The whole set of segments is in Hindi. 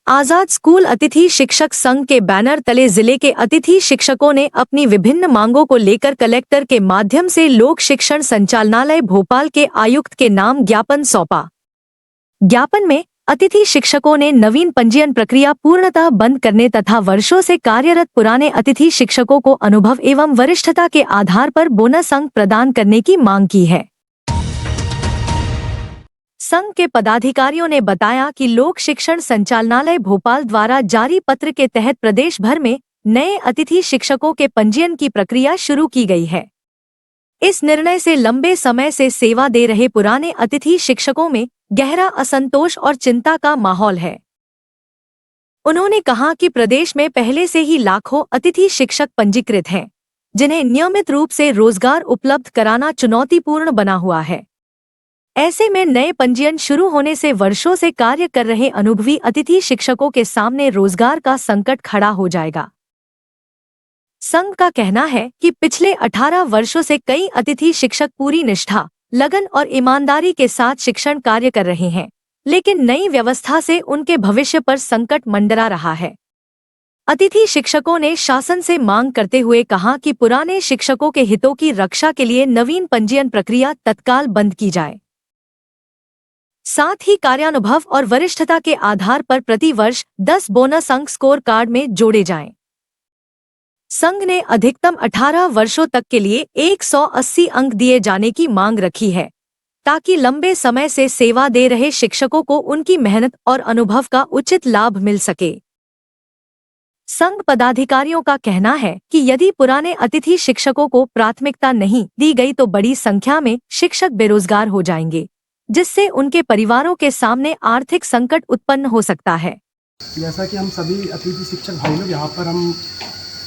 आजाद स्कूल अतिथि शिक्षक संघ के बैनर तले जिले के अतिथि शिक्षकों ने अपनी विभिन्न मांगों को लेकर कलेक्टर के माध्यम से लोक शिक्षण संचालनालय भोपाल के आयुक्त के नाम ज्ञापन सौंपा। ज्ञापन में अतिथि शिक्षकों ने नवीन पंजीयन प्रक्रिया पूर्णतः बंद करने तथा वर्षों से कार्यरत पुराने अतिथि शिक्षकों को अनुभव एवं वरिष्ठता के आधार पर बोनस अंक प्रदान करने की मांग की है। संघ के पदाधिकारियों ने बताया कि लोक शिक्षण संचालनालय भोपाल द्वारा जारी पत्र के तहत प्रदेश भर में नए अतिथि शिक्षकों के पंजीयन की प्रक्रिया शुरू की गई है। इस निर्णय से लंबे समय से सेवा दे रहे पुराने अतिथि शिक्षकों में गहरा असंतोष और चिंता का माहौल है। उन्होंने कहा कि प्रदेश में पहले से ही लाखों अतिथि शिक्षक पंजीकृत हैं, जिन्हें नियमित रूप से रोजगार उपलब्ध कराना चुनौतीपूर्ण बना हुआ है। ऐसे में नए पंजीयन शुरू होने से वर्षों से कार्य कर रहे अनुभवी अतिथि शिक्षकों के सामने रोजगार का संकट खड़ा हो जाएगा। संघ का कहना है कि पिछले 18 वर्षों से कई अतिथि शिक्षक पूरी निष्ठा, लगन और ईमानदारी के साथ शिक्षण कार्य कर रहे हैं, लेकिन नई व्यवस्था से उनके भविष्य पर संकट मंडरा रहा है। अतिथि शिक्षकों ने शासन से मांग करते हुए कहा कि पुराने शिक्षकों के हितों की रक्षा के लिए नवीन पंजीयन प्रक्रिया तत्काल बंद की जाए। साथ ही कार्यानुभव और वरिष्ठता के आधार पर प्रति वर्ष 10 बोनस अंक स्कोर कार्ड में जोड़े जाएं। संघ ने अधिकतम 18 वर्षों तक के लिए 180 अंक दिए जाने की मांग रखी है, ताकि लंबे समय से सेवा दे रहे शिक्षकों को उनकी मेहनत और अनुभव का उचित लाभ मिल सके। संघ पदाधिकारियों का कहना है कि यदि पुराने अतिथि शिक्षकों को प्राथमिकता नहीं दी गई तो बड़ी संख्या में शिक्षक बेरोजगार हो जाएंगे, जिससे उनके परिवारों के सामने आर्थिक संकट उत्पन्न हो सकता है। जैसा कि हम सभी अतिथि शिक्षक भाई लोग यहाँ पर हम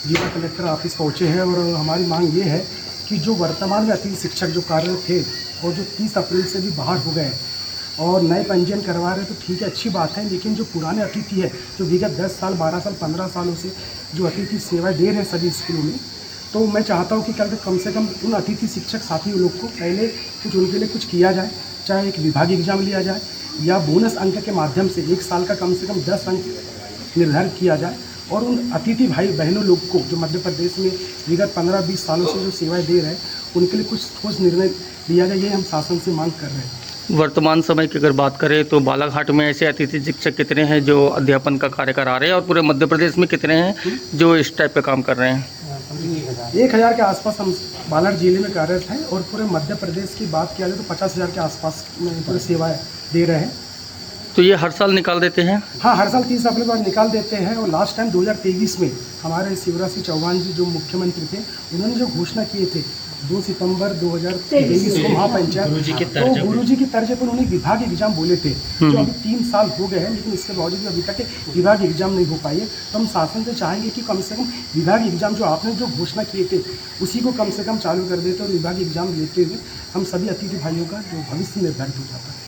जिला कलेक्टर ऑफिस पहुँचे हैं और हमारी मांग ये है कि जो वर्तमान में अतिथि शिक्षक जो कार्यरत थे और जो 30 अप्रैल से भी बाहर हो गए और नए पंजीयन करवा रहे हैं, तो ठीक है, अच्छी बात है, लेकिन जो पुराने अतिथि है जो विगत 10 साल 12 साल 15 सालों से जो अतिथि सेवाएँ दे रहे हैं सभी स्कूलों में, तो मैं चाहता हूँ कि कम से कम उन अतिथि शिक्षक साथी लोग को पहले कुछ उनके लिए कुछ किया जाए, चाहे एक विभागीय एग्जाम लिया जाए या बोनस अंक के माध्यम से 1 साल का कम से कम 10 अंक निर्धारित किया जाए और उन अतिथि भाई बहनों लोग को जो मध्य प्रदेश में विगत 15-20 सालों से जो सेवाएं दे रहे हैं उनके लिए कुछ ठोस निर्णय लिया जाए। ये हम शासन से मांग कर रहे हैं। वर्तमान समय की अगर बात करें तो बालाघाट में ऐसे अतिथि शिक्षक कितने हैं जो अध्यापन का कार्य करा रहे हैं और पूरे मध्य प्रदेश में कितने हैं जो इस टाइप का काम कर रहे हैं? 1000 के आसपास हम बालाघाट जिले में कार्यरत हैं और पूरे मध्य प्रदेश की बात किया जाए तो 50,000 के आसपास पूरे सेवाएं दे रहे हैं। तो ये हर साल निकाल देते हैं? हाँ, हर साल 30 अप्रैल बाद निकाल देते हैं। और लास्ट टाइम 2023 में हमारे शिवराज सिंह चौहान जी जो मुख्यमंत्री थे, उन्होंने जो घोषणा किए थे 2 सितंबर 2023 को महापंचायत, तो गुरुजी की तर्ज पर उन्होंने विभागीय एग्जाम बोले थे, जो अभी 3 साल हो गए हैं, लेकिन इसके बावजूद अभी तक विभागीय एग्जाम नहीं हो पाई है। तो हम शासन से चाहेंगे कि कम से कम विभागीय एग्जाम जो आपने जो घोषणा किए थे उसी को कम से कम चालू कर देते और विभागीय एग्जाम लेते हुए हम सभी अतिथि भाइयों का जो भविष्य निर्धारित हो जाता है।